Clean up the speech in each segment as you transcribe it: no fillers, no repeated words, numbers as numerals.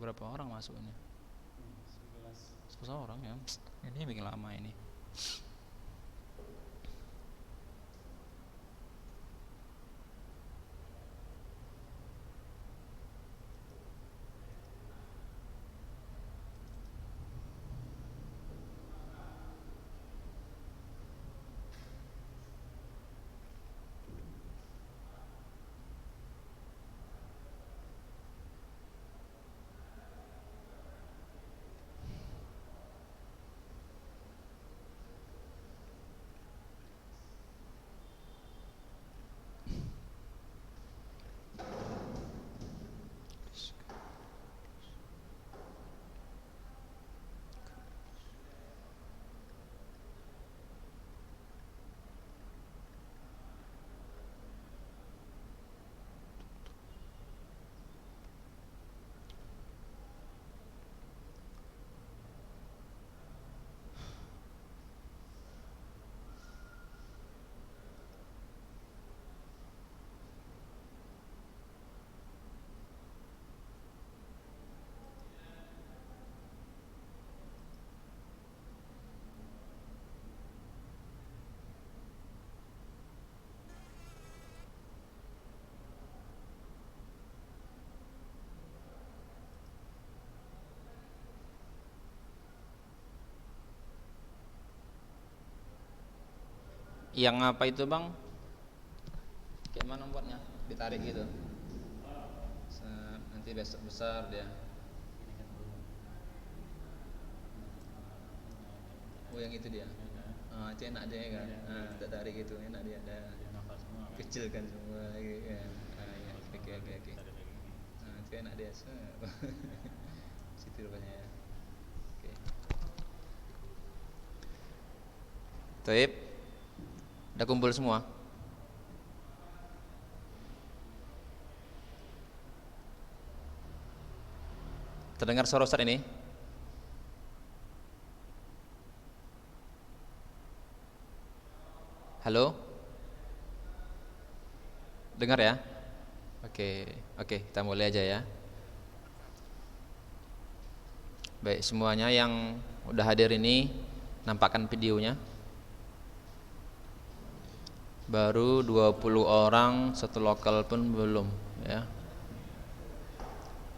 berapa orang masuknya? 11 orang ya. Ini bikin lama ini. Yang apa itu bang? Kayak mana buatnya? Ditarik gitu. Nanti besar besar dia. Oh yang itu dia. Itu enak dia kan. Tak tarik gitu enak dia ada. Kecil kan semua. Ya. Oke. Itu enak dia. Situ rupanya ya. Oke. Taib. Udah kumpul semua. Terdengar suara Ustaz ini? Halo? Dengar ya? Oke, kita mulai aja ya. Baik, semuanya yang udah hadir ini nampakkan videonya. Baru 20 orang, satu lokal pun belum ya.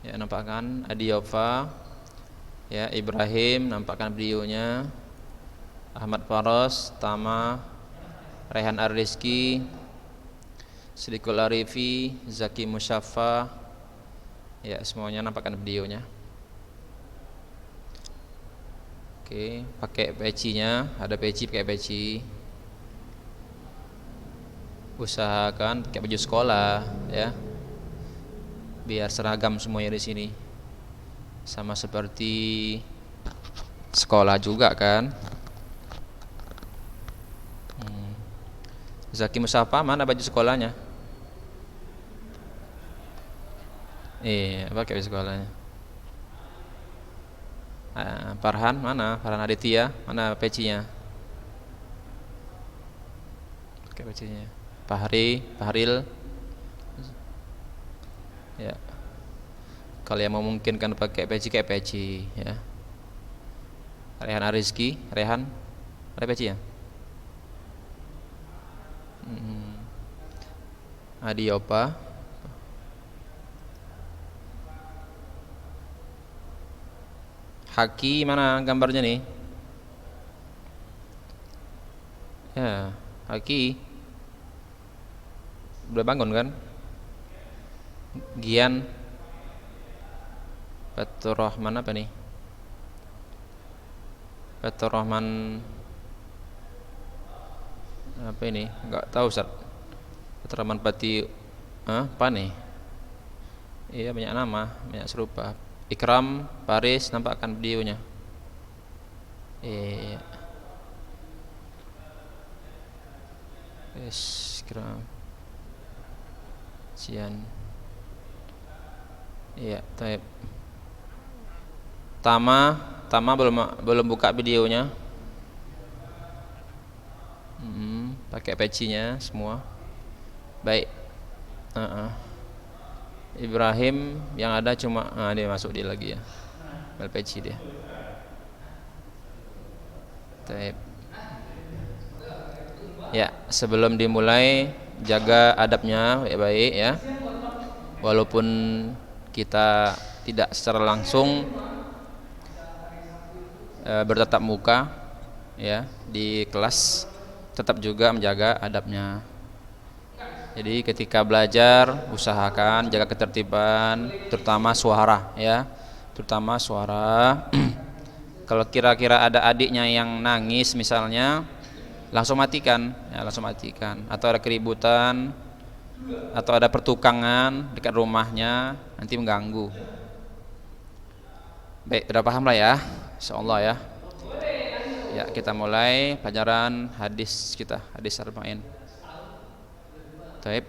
Ya, nampakkan Adiyova, ya Ibrahim, nampakkan videonya. Ahmad Faros, Tama, Rehan Ar-Rizki, Sidikul Arifi, Zaki Musyafa, ya semuanya nampakkan videonya. Oke, pakai pecinya, ada peci pakai peci. Usahakan pakai baju sekolah ya. Biar seragam semuanya di sini. Sama seperti sekolah juga kan. Zaki Musafa, mana baju sekolahnya? Pakai baju sekolahnya. Farhan mana? Farhan Aditya, mana pecinya? Pakai pecinya. Fahril. Ya. Kalau yang memungkinkan pakai peci kayak peci ya. Rehan Arizki, Rehan, ada peci ya? Adiopa. Haki mana gambarnya nih? Ya, Haki. Udah bangun kan? Gian, Fatur Rahman apa nih? Fatur Rahman apa ini? Enggak tahu Ustaz. Fatur Rahman Pati apa nih? Iya banyak nama, banyak serupa. Ikram, Paris, nampakkan videonya. Iya. Ikram. Cian. Iya, taib. Tama belum buka videonya. Pakai pecinya semua. Baik. Ibrahim yang ada cuma dia masuk dia lagi ya. LPC dia. Taib. Ya, sebelum dimulai jaga adabnya baik-baik ya. Walaupun kita tidak secara langsung bertatap muka ya di kelas, tetap juga menjaga adabnya. Jadi ketika belajar usahakan jaga ketertiban, terutama suara ya, terutama suara. Kalau kira-kira ada adiknya yang nangis misalnya, langsung matikan ya, langsung matikan. Atau ada keributan atau ada pertukangan dekat rumahnya, nanti mengganggu. Baik, sudah paham lah ya, insyaallah ya. Ya, kita mulai pelajaran hadis kita, hadis arba'in. Taib.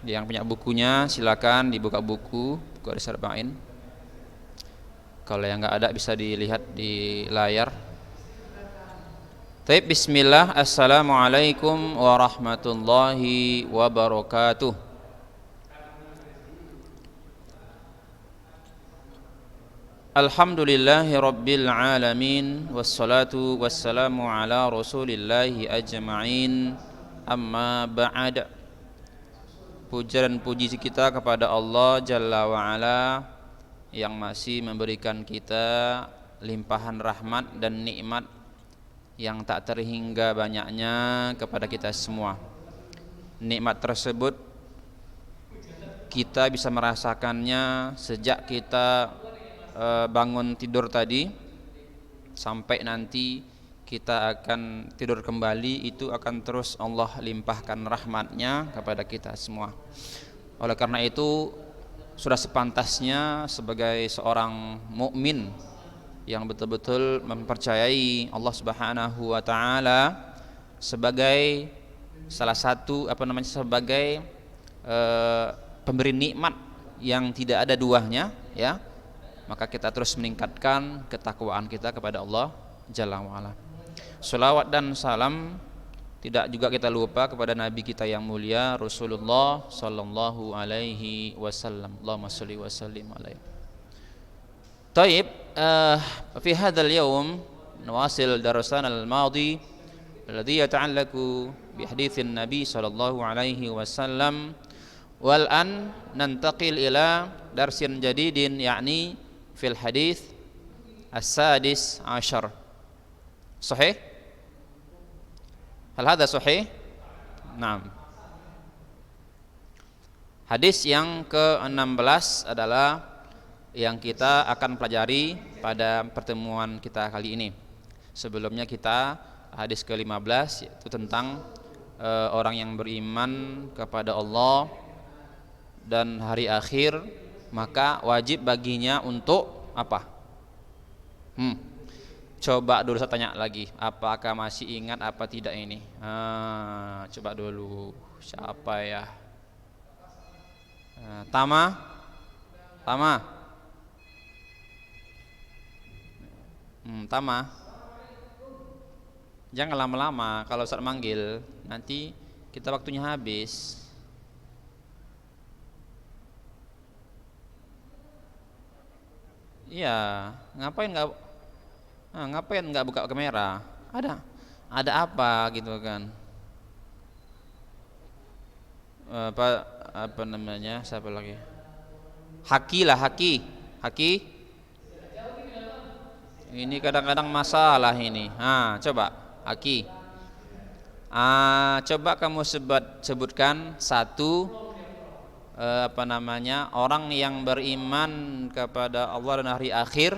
Yang punya bukunya silakan dibuka buku hadis arba'in. Kalau yang enggak ada bisa dilihat di layar. Taib, bismillah. Assalamualaikum warahmatullahi wabarakatuh. Alhamdulillahi rabbil alamin, wassalatu wassalamu ala rasulillahi ajma'in. Amma ba'd. Puja dan puji kita kepada Allah Jalla wa'ala yang masih memberikan kita limpahan rahmat dan nikmat yang tak terhingga banyaknya kepada kita semua. Nikmat tersebut kita bisa merasakannya sejak kita bangun tidur tadi sampai nanti kita akan tidur kembali, itu akan terus Allah limpahkan rahmatnya kepada kita semua. Oleh karena itu sudah sepantasnya sebagai seorang mukmin yang betul-betul mempercayai Allah Subhanahu wa taala sebagai salah satu sebagai pemberi nikmat yang tidak ada duanya ya, maka kita terus meningkatkan ketakwaan kita kepada Allah Jalla wa'ala. Shalawat dan salam tidak juga kita lupa kepada Nabi kita yang mulia Rasulullah sallallahu alaihi wasallam. Allahumma shalli wa sallim alaihi. Taib, fi hadzal yaum nawasil darasana al-madi alladhi yata'allaqu bi haditsin Nabi sallallahu alaihi wasallam, wal an nantaqil ila darsin jadidin yakni fil hadits as-sadis ashar. Sahih? Hal hadza sahih? Naam. Hadis yang ke-16 adalah yang kita akan pelajari pada pertemuan kita kali ini. Sebelumnya kita hadis ke-15 yaitu tentang orang yang beriman kepada Allah dan hari akhir, maka wajib baginya untuk apa? Coba dulu saya tanya lagi, apakah masih ingat apa tidak ini? Coba dulu, siapa ya? Tama? Tama. Jangan lama-lama, kalau Ustaz manggil nanti kita waktunya habis. Iya, ngapain nggak buka kamera? Ada apa gitu kan? Apa namanya? Siapa lagi? Haki. Ini kadang-kadang masalah ini. Coba Haki. Coba kamu sebutkan satu orang yang beriman kepada Allah dan hari akhir.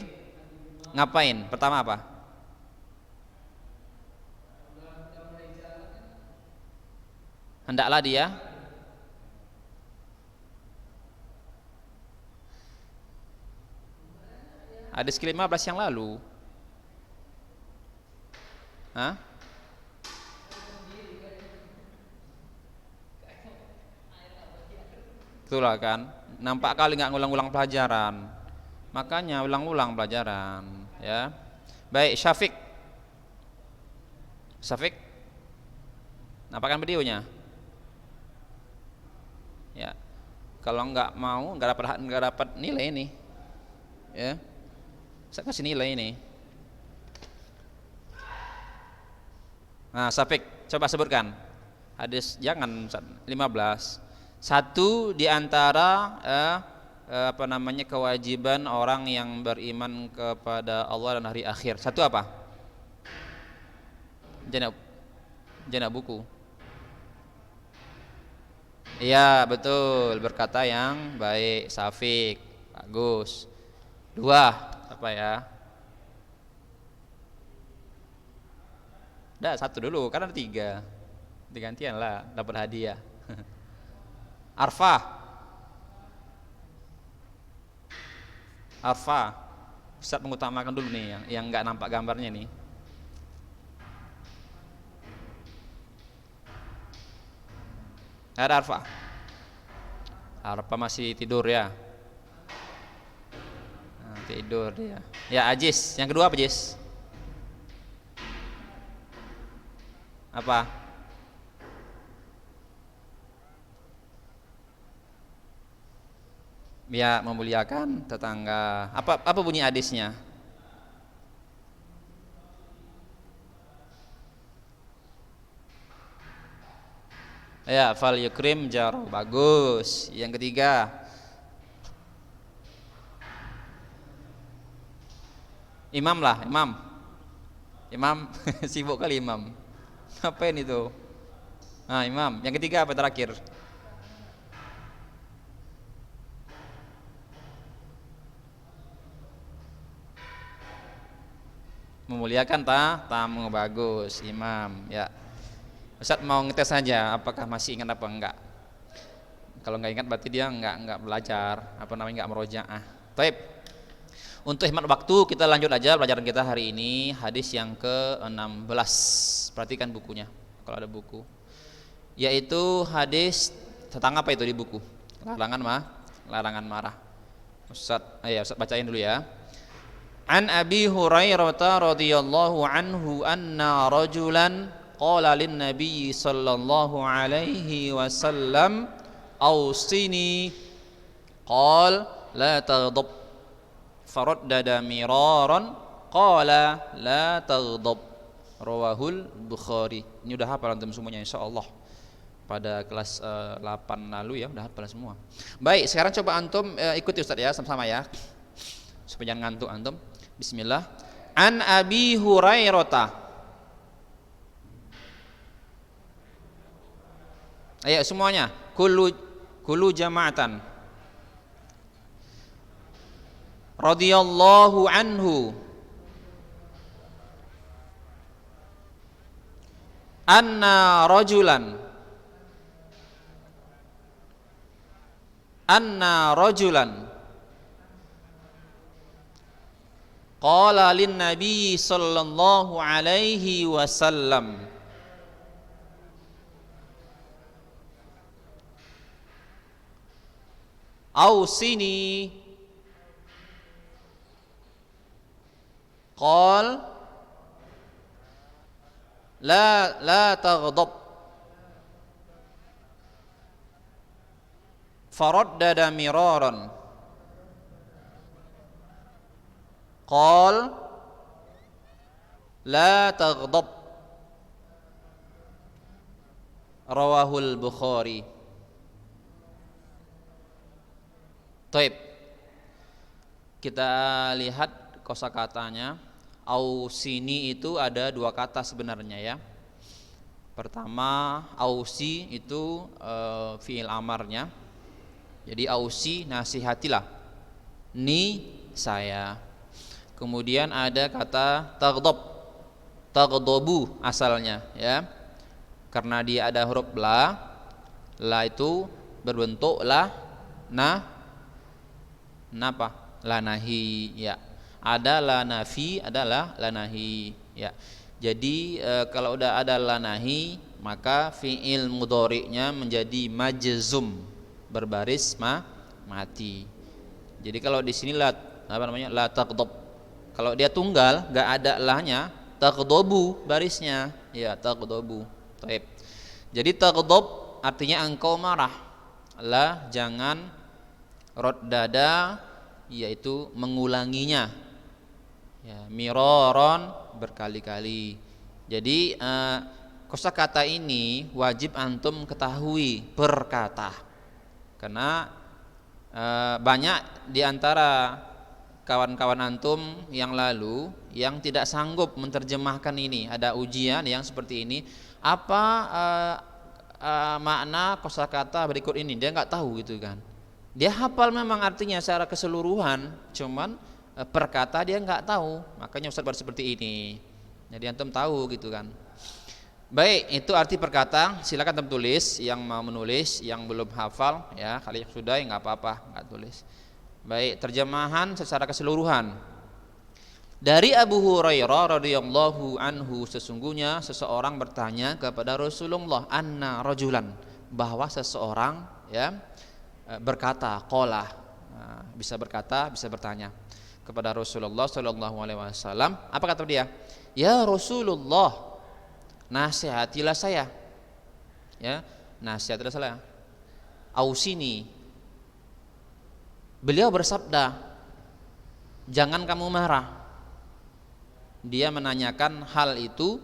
Ngapain? Pertama apa? Hendaklah dia hadis ke-15 yang lalu. Itulah kan, nampak kali nggak ngulang-ulang pelajaran. Makanya ulang-ulang pelajaran ya. Baik, Syafiq. Nampakkan videonya. Ya. Kalau nggak mau, nggak dapat nilai ini. Ya, saya kasih nilai ini. Nah, Safik, coba sebutkan hadis, jangan 15. Satu di antara kewajiban orang yang beriman kepada Allah dan hari akhir. Satu apa? Jana buku. Iya, betul, berkata yang baik. Safik, bagus. Dua, apa ya? Udah, satu dulu, kan ada tiga. Digantian lah, dapat hadiah. Arfa. Ustaz mengutamakan dulu nih yang nggak nampak gambarnya nih. Ada Arfa. Arfa masih tidur ya. Nah, tidur dia. Ya, Ajis. Yang kedua apa, Jis? Apa? Ya, memuliakan tetangga. Apa bunyi hadisnya? Ya, fal yukrim jaro. Bagus. Yang ketiga, imam lah, imam sibuk kali imam. Apa ini tuh? Nah, imam. Yang ketiga apa terakhir? Memuliakan tamu. Bagus, imam. Ya, Ustaz mau ngetes saja apakah masih ingat apa enggak. Kalau nggak ingat berarti dia nggak belajar, nggak merojaah. Baik. Untuk hemat waktu kita lanjut aja pelajaran kita hari ini, hadis yang ke-16. Perhatikan bukunya kalau ada buku. Yaitu hadis tentang apa itu di buku? Larangan marah. Ustaz bacain dulu ya. An Abi Hurairah radhiyallahu anhu anna rajulan qala lin nabiy sallallahu alaihi wasallam awsini qala la taghdab faraddada miraran qala la taghdab rawahul Bukhari. Ini udah hafal antum semuanya insyaallah. Pada kelas 8 lalu ya udah hafal semua. Baik, sekarang coba antum ikuti Ustaz ya, sama-sama ya. Supaya jangan ngantuk antum. Bismillah. An Abi Hurairah. Ayo semuanya, kullu jama'atan. Radhiyallahu anhu. Anna rajulan qala lin nabi sallallahu alaihi wasallam ausini qala la taghdab faraddada miraran qal la taghdab rawahul Bukhari. Taib. Kita lihat kosakatanya. Ausini itu ada dua kata sebenarnya ya. Pertama, ausi itu fiil amarnya. Jadi ausi nasihatilah. Ni saya. Kemudian ada kata taghdab. Taghdabu asalnya ya. Karena dia ada huruf la itu berbentuk lanahi ya. Ada lanafi, adalah lanahi ya. Jadi kalau udah ada lanahi maka fi'il mudhari'nya menjadi majzum, berbaris mati. Jadi kalau di sini la taghdab. Kalau dia tunggal enggak ada lahnya, taghdabu barisnya ya, taghdabu. Baik. Jadi taghdab artinya engkau marah jangan raddada, yaitu mengulanginya, ya, miraron, berkali-kali. Jadi kosakata ini wajib antum ketahui perkata, karena banyak di antara kawan-kawan antum yang lalu yang tidak sanggup menerjemahkan ini. Ada ujian yang seperti ini, apa makna kosakata berikut ini, dia nggak tahu gitu kan. Dia hafal memang artinya secara keseluruhan, cuman perkata dia nggak tahu. Makanya Ustaz buat seperti ini, jadi antum tahu gitu kan. Baik, itu arti perkata. Silakan antum tulis, yang mau menulis, yang belum hafal ya, kali yang sudah ya nggak apa-apa, nggak tulis. Baik, terjemahan secara keseluruhan. Dari Abu Hurairah radhiyallahu anhu, sesungguhnya seseorang bertanya kepada Rasulullah, anna rajulan, bahwa seseorang ya berkata, qala, bisa berkata, bisa bertanya kepada Rasulullah sallallahu alaihi wasallam. Apa kata dia? Ya Rasulullah, nasihatilah saya. Ya, nasihatilah saya. Ausini. Beliau bersabda, jangan kamu marah. Dia menanyakan hal itu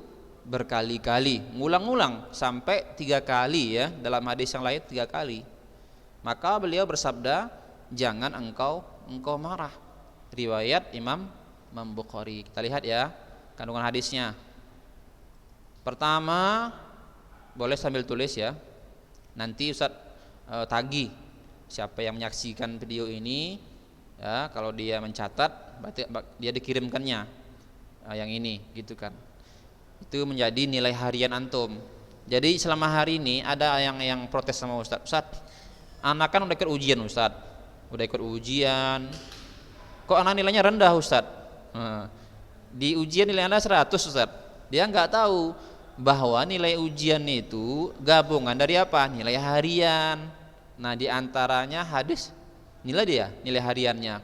berkali-kali, ngulang-ngulang sampai 3 kali ya, dalam hadis yang lain 3 kali. Maka beliau bersabda, jangan engkau marah. Riwayat Imam Bukhari. Kita lihat ya kandungan hadisnya. Pertama, boleh sambil tulis ya. Nanti Ustaz tagih siapa yang menyaksikan video ini ya, kalau dia mencatat berarti dia dikirimkannya yang ini gitu kan. Itu menjadi nilai harian antum. Jadi selama hari ini ada yang protes sama Ustaz, anak kan udah ikut ujian Ustaz, udah ikut ujian, kok anak nilainya rendah Ustaz? Di ujian nilai Anda 100 Ustaz. Dia nggak tahu bahwa nilai ujian itu gabungan dari apa? Nilai harian. Nah, di antaranya hadis nilai hariannya.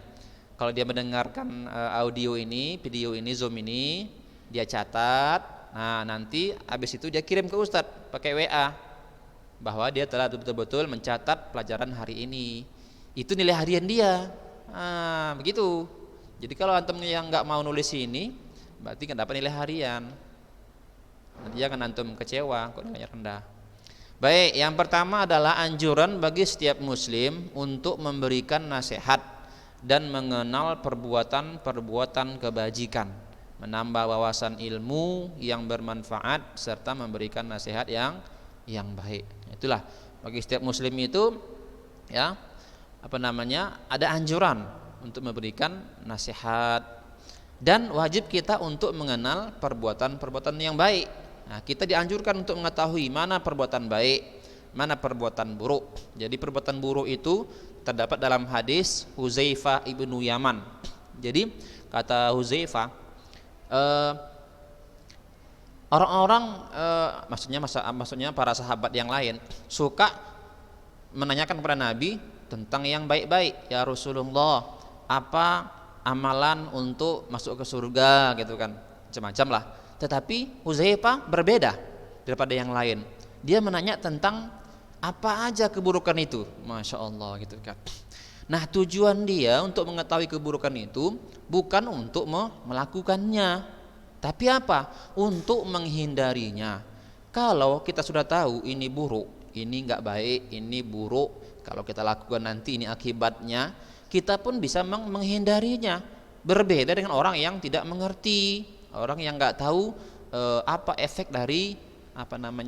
Kalau dia mendengarkan audio ini, video ini, Zoom ini, dia catat. Nah, nanti habis itu dia kirim ke Ustaz pakai WA bahwa dia telah betul-betul mencatat pelajaran hari ini. Itu nilai harian dia. Begitu. Jadi kalau antum yang nggak mau nulis ini, berarti nggak dapat nilai harian. Nanti jangan antum kecewa kalau nilainya rendah. Baik, yang pertama adalah anjuran bagi setiap muslim untuk memberikan nasihat dan mengenal perbuatan-perbuatan kebajikan, menambah wawasan ilmu yang bermanfaat serta memberikan nasihat yang baik. Itulah bagi setiap muslim itu ya, ada anjuran untuk memberikan nasihat, dan wajib kita untuk mengenal perbuatan-perbuatan yang baik. Nah, kita dianjurkan untuk mengetahui mana perbuatan baik, mana perbuatan buruk. Jadi perbuatan buruk itu terdapat dalam hadis Huzaifah ibnu Yaman. Jadi kata Huzaifah, orang-orang maksudnya para sahabat yang lain suka menanyakan kepada Nabi tentang yang baik-baik. Ya Rasulullah, apa amalan untuk masuk ke surga gitu kan, macam-macam lah. Tetapi Huzaifah berbeda daripada yang lain. Dia menanya tentang apa aja keburukan itu, Masya Allah gitu kan. Nah, tujuan dia untuk mengetahui keburukan itu bukan untuk melakukannya, tapi apa? Untuk menghindarinya. Kalau kita sudah tahu ini buruk, ini nggak baik, ini buruk, kalau kita lakukan nanti ini akibatnya, kita pun bisa menghindarinya. Berbeda dengan orang yang tidak mengerti, orang yang nggak tahu apa efek dari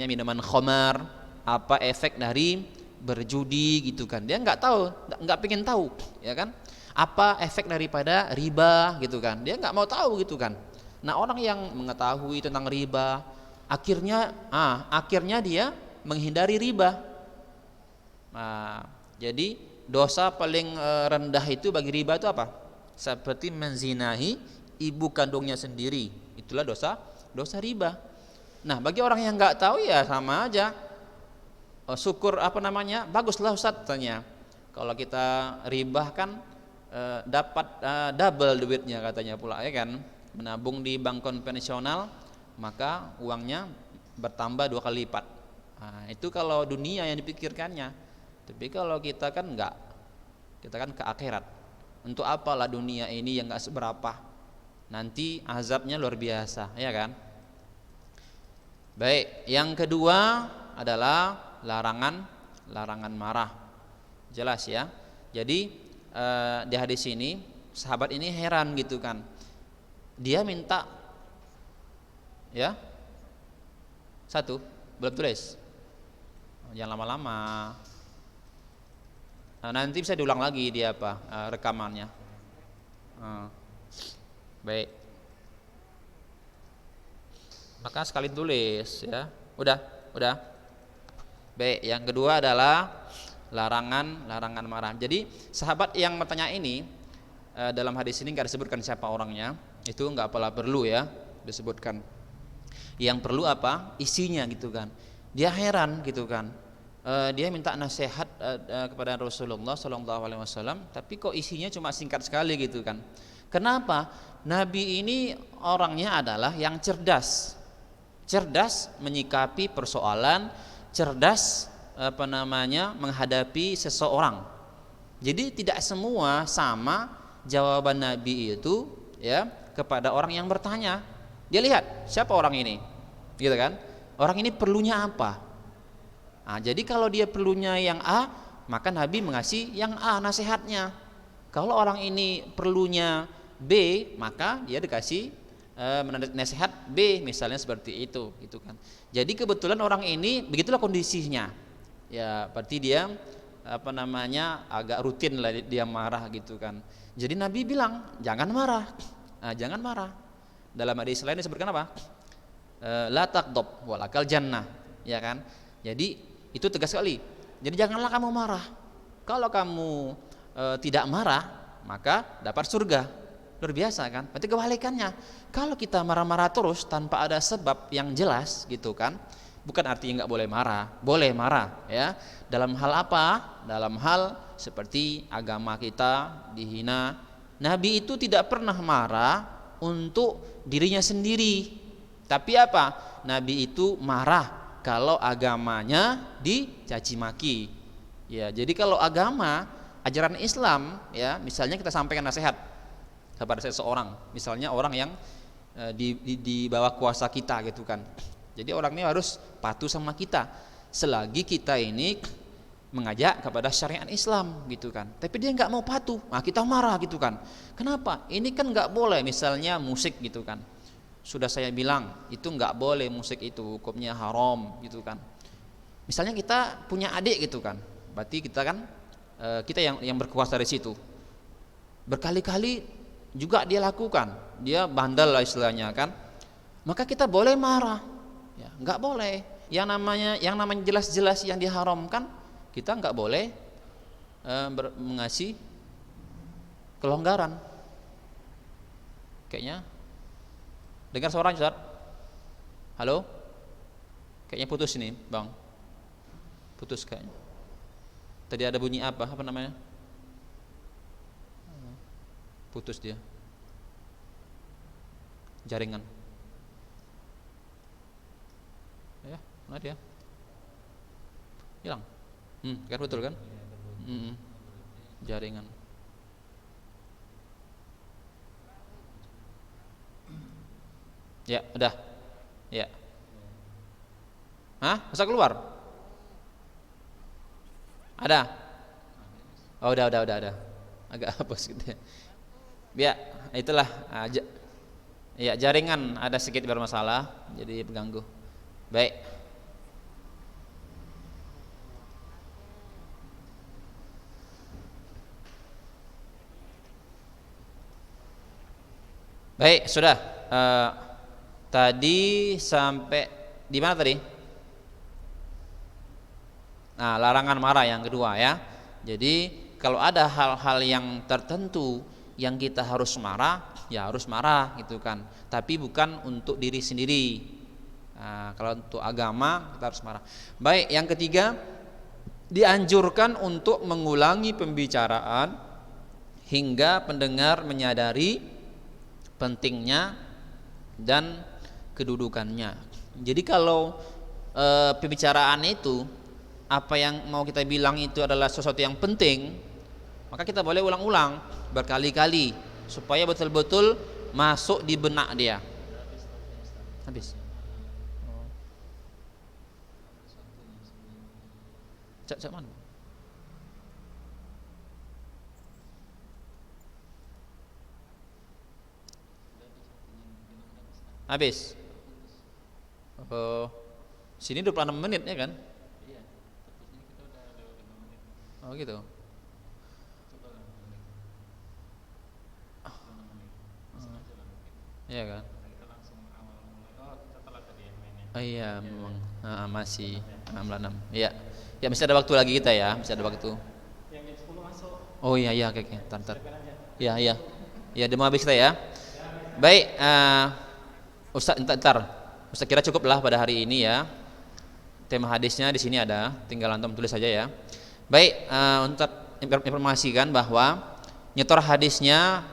minuman khamar, apa efek dari berjudi gitu kan. Dia nggak tahu, nggak pengen tahu, ya kan? Apa efek daripada riba gitu kan? Dia nggak mau tahu gitu kan. Nah, orang yang mengetahui tentang riba, akhirnya dia menghindari riba. Nah, jadi dosa paling rendah itu bagi riba itu apa? Seperti menzinahi ibu kandungnya sendiri. Itulah dosa riba. Nah, bagi orang yang nggak tahu ya sama aja. Syukur baguslah Ustaz tanya. Kalau kita riba kan dapat double duitnya katanya pula, ya kan? Menabung di bank konvensional maka uangnya bertambah 2 kali lipat. Nah, itu kalau dunia yang dipikirkannya. Tapi kalau kita kan enggak, kita kan ke akhirat. Untuk apalah dunia ini yang enggak seberapa, nanti azabnya luar biasa, ya kan? Baik, yang kedua adalah larangan marah. Jelas ya. Jadi di hadis ini sahabat ini heran gitu kan. Dia minta ya satu, belum tulis. Jangan lama-lama. Nah, nanti bisa diulang lagi dia rekamannya. Baik. Maka sekali tulis ya. Udah. Baik, yang kedua adalah larangan marah. Jadi sahabat yang bertanya ini dalam hadis ini nggak disebutkan siapa orangnya. Itu nggak perlu ya disebutkan. Yang perlu apa? Isinya gitu kan. Dia heran gitu kan. Dia minta nasihat kepada Rasulullah SAW, tapi kok isinya cuma singkat sekali gitu kan. Kenapa? Nabi ini orangnya adalah yang cerdas menyikapi persoalan, cerdas menghadapi seseorang. Jadi tidak semua sama jawaban Nabi itu ya kepada orang yang bertanya. Dia lihat siapa orang ini, gitu kan? Orang ini perlunya apa? Nah, jadi kalau dia perlunya yang A, maka Nabi mengasih yang A nasihatnya. Kalau orang ini perlunya B, maka dia dikasih nasihat B, misalnya seperti itu, gitu kan. Jadi kebetulan orang ini begitulah kondisinya. Ya, berarti dia agak rutin lah dia marah gitu kan. Jadi Nabi bilang jangan marah. Nah, jangan marah. Dalam hadis lain disebutkan apa? La taqdab walakal jannah, ya kan? Jadi itu tegas sekali. Jadi janganlah kamu marah. Kalau kamu tidak marah, maka dapat surga. Luar biasa kan? Berarti kebalikannya. Kalau kita marah-marah terus tanpa ada sebab yang jelas gitu kan, bukan artinya nggak boleh marah. Boleh marah ya. Dalam hal apa? Dalam hal seperti agama kita dihina. Nabi itu tidak pernah marah untuk dirinya sendiri. Tapi apa? Nabi itu marah kalau agamanya dicaci maki. Ya, jadi kalau agama, ajaran Islam ya, misalnya kita sampaikan nasihat kepada seseorang, misalnya orang yang di bawah kuasa kita gitu kan. Jadi orang ini harus patuh sama kita selagi kita ini mengajak kepada syariat Islam gitu kan. Tapi dia nggak mau patuh, nah kita marah gitu kan. Kenapa? Ini kan nggak boleh, misalnya musik gitu kan. Sudah saya bilang itu nggak boleh, musik itu hukumnya haram gitu kan. Misalnya kita punya adik gitu kan, berarti kita kan kita yang berkuasa dari situ. Berkali-kali juga dia lakukan, dia bandel lah istilahnya kan. Maka kita boleh marah, ya nggak boleh. Yang namanya jelas-jelas yang diharamkan, kita nggak boleh mengasih kelonggaran. Kayaknya dengar suara Ustaz? Halo? Kayaknya putus ini, Bang. Putus kayaknya. Tadi ada bunyi apa namanya? Putus dia. Jaringan. Ya, mana dia? Hilang. Kan betul kan? Jaringan. Ya, udah. Ya. Hah? Masa keluar? Ada? Oh, udah. Agak hapus gitu ya. Ya, itulah ya, jaringan ada sedikit bermasalah, jadi mengganggu. Baik. Baik, sudah. Tadi sampai di mana tadi? Nah, larangan marah yang kedua ya. Jadi kalau ada hal-hal yang tertentu yang kita harus marah, ya harus marah gitu kan. Tapi bukan untuk diri sendiri. Nah, kalau untuk agama kita harus marah. Baik, yang ketiga, dianjurkan untuk mengulangi pembicaraan hingga pendengar menyadari pentingnya dan kedudukannya. Jadi kalau pembicaraan itu apa yang mau kita bilang itu adalah sesuatu yang penting, maka kita boleh ulang-ulang berkali-kali supaya betul-betul masuk di benak dia. Habis. Cak mana? Habis. Oh, sini 26 menit ya kan? Oh gitu. Iya kan? Oh iya memang masih 6. Iya. Ya masih ada waktu lagi kita ya, masih ada waktu. Oh iya iya oke. Tar. Iya iya. Ya udah mau habis kita ya. Baik, Ustaz ntar. Ustaz kira cukup lah pada hari ini ya. Tema hadisnya di sini ada, tinggal antum tulis saja ya. Baik, untuk informasikan bahwa nyetor hadisnya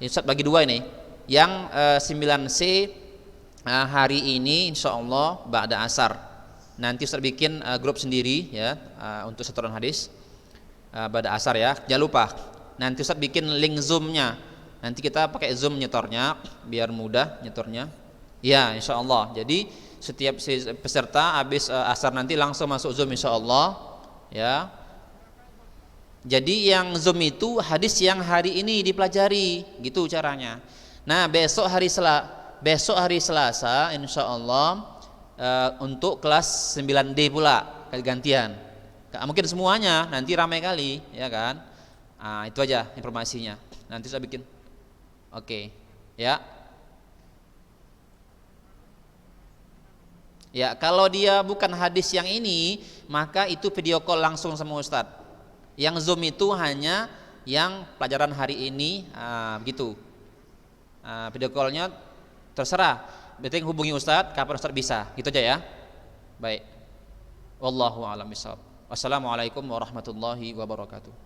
Ustaz bagi dua ini. Yang 9C hari ini insyaallah ba'da asar. Nanti Ustaz bikin grup sendiri ya untuk setoran hadis ba'da asar ya. Jangan lupa nanti Ustaz bikin link Zoom-nya. Nanti kita pakai Zoom nyetornya biar mudah nyetornya. Ya, insyaallah. Jadi setiap peserta habis asar nanti langsung masuk Zoom insyaallah ya. Jadi yang Zoom itu hadis yang hari ini dipelajari, gitu caranya. Nah, besok hari Selasa insyaallah untuk kelas 9D pula gantian. Gak mungkin semuanya, nanti ramai kali ya kan. Itu aja informasinya. Nanti saya bikin. Oke. Ya. Ya, kalau dia bukan hadis yang ini, maka itu video call langsung sama Ustadz. Yang Zoom itu hanya yang pelajaran hari ini, begitu. Video callnya terserah. Berarti hubungi Ustadz, kapan Ustadz bisa, gitu aja ya. Baik. Wallahu a'lam bishawab. Wassalamualaikum warahmatullahi wabarakatuh.